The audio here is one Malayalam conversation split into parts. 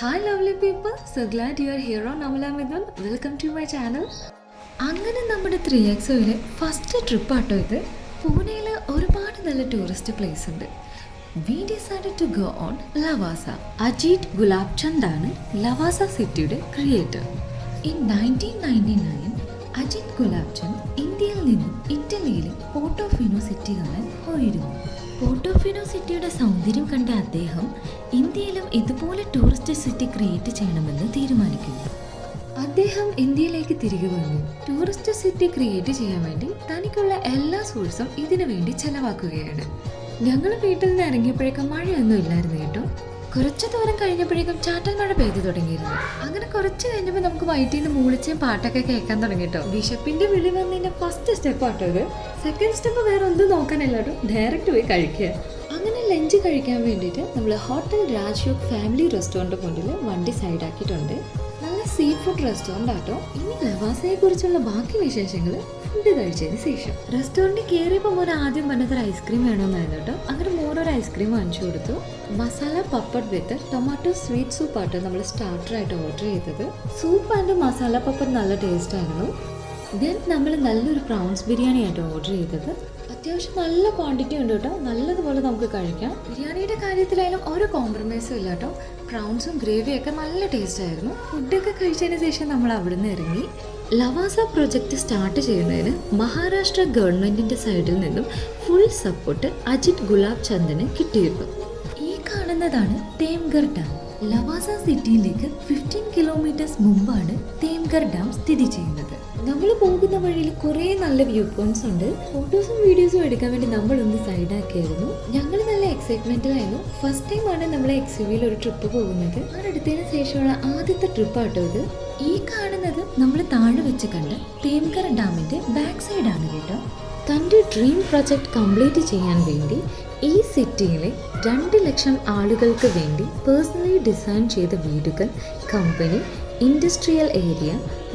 Hi lovely people, so glad you are here on Amala Midun. Welcome to my channel. അങ്ങനെ നമ്മുടെ 3XOയിലെ ഫസ്റ്റ് ട്രിപ്പാട്ടോ ഇത്. പൂനെയിൽ ഒരുപാട് നല്ല ടൂറിസ്റ്റ് പ്ലേസ് ഉണ്ട്. We decided to go on Lavasa. Ajit Gulab Chand ആണ് ലവാസ സിറ്റിയുടെ ക്രിയേറ്റർ. In 1999 അജിത് ഗുലാബ് ചന്ദ് ഇന്ത്യയിൽ നിന്നും ഇറ്റലിയിലെ പോർട്ടോഫിനോ സിറ്റി കാണാൻ പോയിരുന്നു. പോർട്ടോഫിനോ സിറ്റിയുടെ സൗന്ദര്യം കണ്ട അദ്ദേഹം ഇന്ത്യയിലും ഇതുപോലെ ടൂറിസ്റ്റ് സിറ്റി ക്രിയേറ്റ് ചെയ്യണമെന്ന് തീരുമാനിക്കുന്നു. അദ്ദേഹം ഇന്ത്യയിലേക്ക് തിരികെ വന്നു. ടൂറിസ്റ്റ് സിറ്റി ക്രിയേറ്റ് ചെയ്യാൻ വേണ്ടി തനിക്കുള്ള എല്ലാ സോഴ്സും ഇതിനു വേണ്ടി ചെലവാക്കുകയാണ്. ഞങ്ങൾ വീട്ടിൽ നിന്ന് ഇറങ്ങിയപ്പോഴേക്കും മഴയൊന്നും ഇല്ലായിരുന്നു കേട്ടോ. കുറച്ച് ദൂരം കഴിഞ്ഞപ്പോഴേക്കും ചാറ്റൽ മഴ പെയ്തു തുടങ്ങിയിരുന്നു. അങ്ങനെ കുറച്ച് കഴിഞ്ഞപ്പോൾ നമുക്ക് വയറ്റിൽ നിന്ന് മൂളിച്ചും പാട്ടൊക്കെ കേൾക്കാൻ തുടങ്ങി കേട്ടോ. വിശപ്പിന്റെ വിളി വന്നതിന്റെ ഫസ്റ്റ് സ്റ്റെപ്പ് ആട്ടോ ഇത്. സെക്കൻഡ് സ്റ്റെപ്പ് വേറെ ഒന്നും നോക്കാനില്ല കേട്ടോ, ഡയറക്റ്റ് പോയി കഴിക്കുക. അങ്ങനെ ലഞ്ച് കഴിക്കാൻ വേണ്ടിയിട്ട് നമ്മൾ ഹോട്ടൽ രാജ്യോഗ് ഫാമിലി റെസ്റ്റോറൻറ്റ് മുന്നിൽ വണ്ടി സൈഡാക്കിയിട്ടുണ്ട്. നല്ല സീ ഫുഡ് റെസ്റ്റോറൻ്റ് ആട്ടോ. ഇനി ലവാസയെ കുറിച്ചുള്ള ബാക്കി വിശേഷങ്ങൾ ഫുഡ് കഴിച്ചതിന് ശേഷം. റെസ്റ്റോറൻറ്റിൽ കയറിയപ്പോൾ മോൻ ആദ്യം പറഞ്ഞത് ഒരു ഐസ്ക്രീം വേണമെന്നായിരുന്നു കേട്ടോ. അങ്ങനെ മോനൊരു ഐസ്ക്രീം വാങ്ങിച്ചു കൊടുത്തു. മസാല പപ്പഡ് വിത്ത് ടൊമാറ്റോ സ്വീറ്റ് സൂപ്പ് ആട്ടോ നമ്മൾ സ്റ്റാർട്ടറായിട്ട് ഓർഡർ ചെയ്തത്. സൂപ്പ് ആൻഡ് മസാല പപ്പഡ് നല്ല ടേസ്റ്റ് ആയിരുന്നു. ദെൻ നമ്മൾ നല്ലൊരു പ്രോൺസ് ബിരിയാണി ആയിട്ട് ഓർഡർ ചെയ്തത്. അത്യാവശ്യം നല്ല ക്വാണ്ടിറ്റി ഉണ്ട് കേട്ടോ, നല്ലതുപോലെ നമുക്ക് കഴിക്കാം. ബിരിയാണിയുടെ കാര്യത്തിലായാലും ഒരു കോംപ്രമൈസും ഇല്ല കേട്ടോ. പ്രൗൺസും ഗ്രേവിയൊക്കെ നല്ല ടേസ്റ്റ് ആയിരുന്നു. ഫുഡൊക്കെ കഴിച്ചതിന് ശേഷം നമ്മൾ അവിടുന്ന് ഇറങ്ങി. ലവാസ പ്രൊജക്റ്റ് സ്റ്റാർട്ട് ചെയ്യുന്നതിന് മഹാരാഷ്ട്ര ഗവൺമെൻറ്റിൻ്റെ സൈഡിൽ നിന്നും ഫുൾ സപ്പോർട്ട് അജിത് ഗുലാബ് ചന്ദിന് കിട്ടിയിരുന്നു. ഈ കാണുന്നതാണ് തേംഗർ ഡാം. ലവാസ സിറ്റിയിലേക്ക് 15 കിലോമീറ്റേഴ്സ് മുമ്പാണ് തേംഗർ ഡാം സ്ഥിതി ചെയ്യുന്നത്. നമ്മൾ പോകുന്ന വഴിയിൽ കുറേ നല്ല വ്യൂ പോയിന്റ്സ് ഉണ്ട്. ഫോട്ടോസും വീഡിയോസും എടുക്കാൻ വേണ്ടി നമ്മളൊന്ന് സൈഡാക്കിയായിരുന്നു. ഞങ്ങൾ നല്ല എക്സൈറ്റ്മെന്റിലായിരുന്നു. ഫസ്റ്റ് ടൈമാണ് നമ്മൾ XUVയിൽ ഒരു ട്രിപ്പ് പോകുന്നത്. അടുത്തതിന് ശേഷമുള്ള ആദ്യത്തെ ട്രിപ്പാട്ടോ ഇത്. ഈ കാണുന്നത് നമ്മൾ താഴെ വെച്ച് കണ്ട തേംഗർ ഡാമിന്റെ ബാക്ക് സൈഡാണ് കേട്ടോ. തൻ്റെ ഡ്രീം പ്രൊജക്ട് കംപ്ലീറ്റ് ചെയ്യാൻ വേണ്ടി ഈ സിറ്റിയിലെ 2 ലക്ഷം ആളുകൾക്ക് വേണ്ടി പേഴ്സണലി ഡിസൈൻ ചെയ്ത വീടുകൾ, company, industrial area,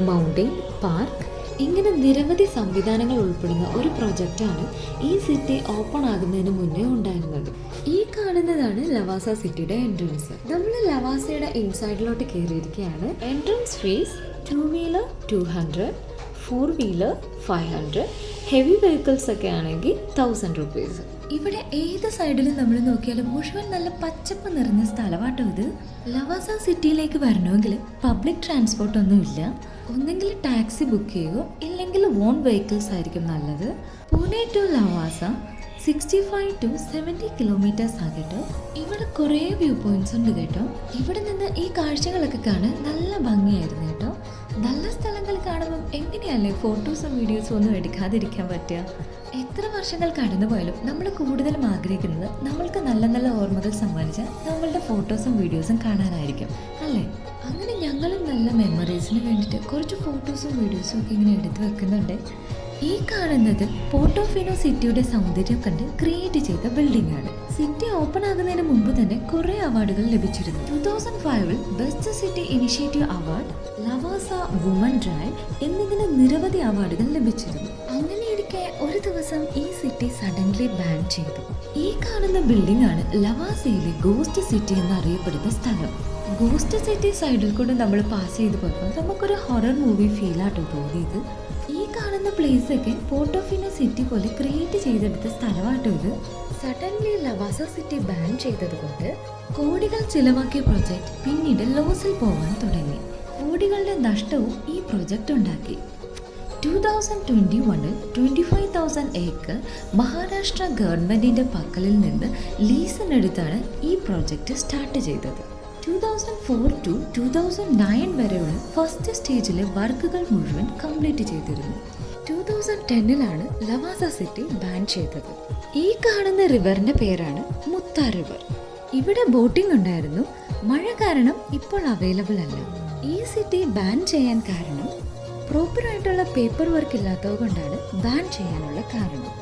mountain park, ഇങ്ങനെ നിരവധി സംവിധാനങ്ങൾ ഉൾപ്പെടുന്ന ഒരു പ്രൊജക്റ്റാണ് ഈ സിറ്റി ഓപ്പൺ ആകുന്നതിന് മുന്നേ ഉണ്ടായിരുന്നത്. ഈ കാണുന്നതാണ് ലവാസ സിറ്റിയുടെ എൻട്രൻസ്. നമ്മൾ ലവാസയുടെ ഇൻസൈഡിലോട്ട് കയറിയിരിക്കുകയാണ്. Entrance fees 2 wheeler 200, 4 wheeler 500, heavy vehicles ഒക്കെ ആണെങ്കിൽ 1000 റുപ്പീസ്. ഇവിടെ ഏത് സൈഡിലും നമ്മൾ നോക്കിയാലും മുഴുവൻ നല്ല പച്ചപ്പ് നിറഞ്ഞ സ്ഥലമാട്ടോ ഇത്. ലവാസ സിറ്റിയിലേക്ക് വരണമെങ്കിൽ പബ്ലിക് ട്രാൻസ്പോർട്ട് ഒന്നും ഇല്ല. ഒന്നെങ്കിൽ ടാക്സി ബുക്ക് ചെയ്യുകയോ ഇല്ലെങ്കിൽ ഓൺ വെഹിക്കിൾസ് ആയിരിക്കും നല്ലത്. Pune to Lavasa 65 to 70 kilometres ആകട്ടോ. ഇവിടെ കുറേ വ്യൂ പോയിന്റ്സ് ഉണ്ട് കേട്ടോ. ഇവിടെ നിന്ന് ഈ കാഴ്ചകളൊക്കെ കാണാൻ നല്ല ഭംഗിയായിരുന്നു കേട്ടോ. നല്ല സ്ഥലങ്ങൾ കാണുമ്പം എങ്ങനെയല്ലേ ഫോട്ടോസും വീഡിയോസും ഒന്നും എടുക്കാതിരിക്കാൻ പറ്റുക. എത്ര വർഷങ്ങൾ കടന്നു പോയാലും നമ്മൾ കൂടുതലും ആഗ്രഹിക്കുന്നത് നമ്മൾക്ക് നല്ല നല്ല ഓർമ്മകൾ സമ്മാനിച്ച നമ്മളുടെ ഫോട്ടോസും വീഡിയോസും കാണാനായിരിക്കും അല്ലേ. അങ്ങനെ ഞങ്ങളും നല്ല മെമ്മറീസിന് വേണ്ടിയിട്ട് കുറച്ച് ഫോട്ടോസും വീഡിയോസും ഒക്കെ ഇങ്ങനെ എടുത്തു വെക്കുന്നുണ്ട്. ഈ കാണുന്നത് പോർട്ടോഫിനോ സിറ്റിയുടെ സൗന്ദര്യം കണ്ട് ക്രിയേറ്റ് ചെയ്ത ബിൽഡിംഗ് ആണ്. സിറ്റി ഓപ്പൺ ആകുന്നതിന് മുമ്പ് തന്നെ കുറെ അവാർഡുകൾ ലഭിച്ചിരുന്നു. 2005 best city initiative award, Lavasa woman drive എന്നിങ്ങനെ നിരവധി അവാർഡുകൾ ലഭിച്ചിരുന്നു. അങ്ങനെയിരിക്കെ ഒരു ദിവസം ഈ സിറ്റി സഡൻലി ബാൻ ചെയ്തു. ഈ കാണുന്ന ബിൽഡിംഗ് ആണ് ലവാസയിലെ ഗോസ്റ്റ് സിറ്റി എന്നറിയപ്പെടുന്ന സ്ഥലം. ഗോസ്റ്റ് സിറ്റി സൈഡിൽ കൂടെ നമ്മൾ പാസ് ചെയ്ത് പോയപ്പോൾ നമുക്കൊരു ഹൊറർ മൂവി ഫീലാട്ടോ തോന്നിയത്. ഈ കാണുന്ന പ്ലേസ് ഒക്കെ പോർട്ടോഫിനോ സിറ്റി പോലെ ക്രിയേറ്റ് ചെയ്തെടുത്ത സ്ഥലമാട്ടോ ഇത്. സഡൻലി ലവാസ സിറ്റി ബാൻ ചെയ്തത് കൊണ്ട് കോടികൾ ചിലവാക്കിയ പ്രൊജക്ട് പിന്നീട് ലോസിൽ പോകാൻ തുടങ്ങി. കോടികളുടെ നഷ്ടവും ഈ പ്രൊജക്ട് ഉണ്ടാക്കി. 2021 25,000 ഏക്കർ മഹാരാഷ്ട്ര ഗവൺമെന്റിന്റെ പക്കലിൽ നിന്ന് ലീസിനെടുത്താണ് ഈ പ്രോജക്റ്റ് സ്റ്റാർട്ട് ചെയ്തത്. 2004 to 2009 വരെയുള്ള ഫസ്റ്റ് സ്റ്റേജിലെ വർക്കുകൾ മുഴുവൻ കംപ്ലീറ്റ് ചെയ്തിരുന്നു. 2010 ലവാസ സിറ്റി ബാൻ ചെയ്തത്. ഈ കാണുന്ന റിവറിന്റെ പേരാണ് മുത്ത റിവർ. ഇവിടെ ബോട്ടിംഗ് ഉണ്ടായിരുന്നു. മഴ കാരണം ഇപ്പോൾ അവൈലബിൾ അല്ല. ഈ സിറ്റി ബാൻ ചെയ്യാൻ കാരണം പ്രോപ്പറായിട്ടുള്ള പേപ്പർ വർക്ക് ഇല്ലാത്തത് കൊണ്ടാണ് ബാൻ ചെയ്യാനുള്ള കാരണം.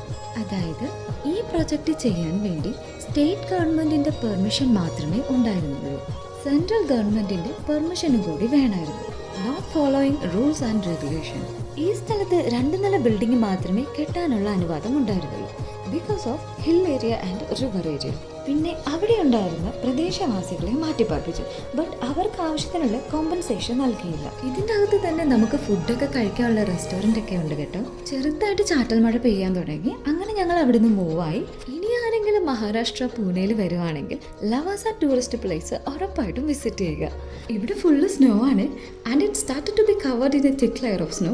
അതായത് ഈ പ്രൊജക്റ്റ് ചെയ്യാൻ വേണ്ടി സ്റ്റേറ്റ് ഗവൺമെന്റിന്റെ പെർമിഷൻ മാത്രമേ ഉണ്ടായിരുന്നുള്ളൂ. സെൻട്രൽ ഗവൺമെന്റിന്റെ പെർമിഷനും കൂടി വേണമായിരുന്നു. Not following rules and regulation. ഈ സ്ഥലത്ത് 2 നില ബിൽഡിംഗ് മാത്രമേ കെട്ടാനുള്ള അനുവാദം ഉണ്ടായിരുന്നുള്ളൂ. Because of hill area and river area. പിന്നെ അവിടെ ഉണ്ടായിരുന്ന പ്രദേശവാസികളെ മാറ്റിപ്പാർപ്പിച്ചു. ബട്ട് അവർക്ക് ആവശ്യത്തിനുള്ള കോമ്പൻസേഷൻ നൽകിയില്ല. ഇതിൻ്റെ അകത്ത് തന്നെ നമുക്ക് ഫുഡൊക്കെ കഴിക്കാനുള്ള റെസ്റ്റോറൻ്റ് ഒക്കെ ഉണ്ട് കേട്ടോ. ചെറുതായിട്ട് ചാറ്റൽ മഴ പെയ്യാൻ തുടങ്ങി. അങ്ങനെ ഞങ്ങൾ അവിടെ നിന്ന് മൂവായി. ഇനി ആരെങ്കിലും മഹാരാഷ്ട്ര പൂനെയിൽ വരുവാണെങ്കിൽ ലവാസ ടൂറിസ്റ്റ് പ്ലേസ് ഉറപ്പായിട്ടും വിസിറ്റ് ചെയ്യുക. ഇവിടെ ഫുള്ള് സ്നോ ആണ് and it started to be covered in a thick layer of snow.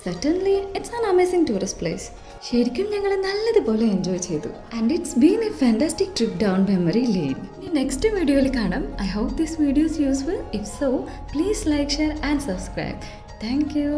Certainly it's an amazing tourist place. ശരിക്കും ഞങ്ങൾ നല്ലതുപോലെ എൻജോയ് ചെയ്തു and it's been a fantastic trip down memory lane. ഇനി നെക്സ്റ്റ് വീഡിയോയിൽ കാണാം. I hope this video is useful. If so please like, share and subscribe. Thank U.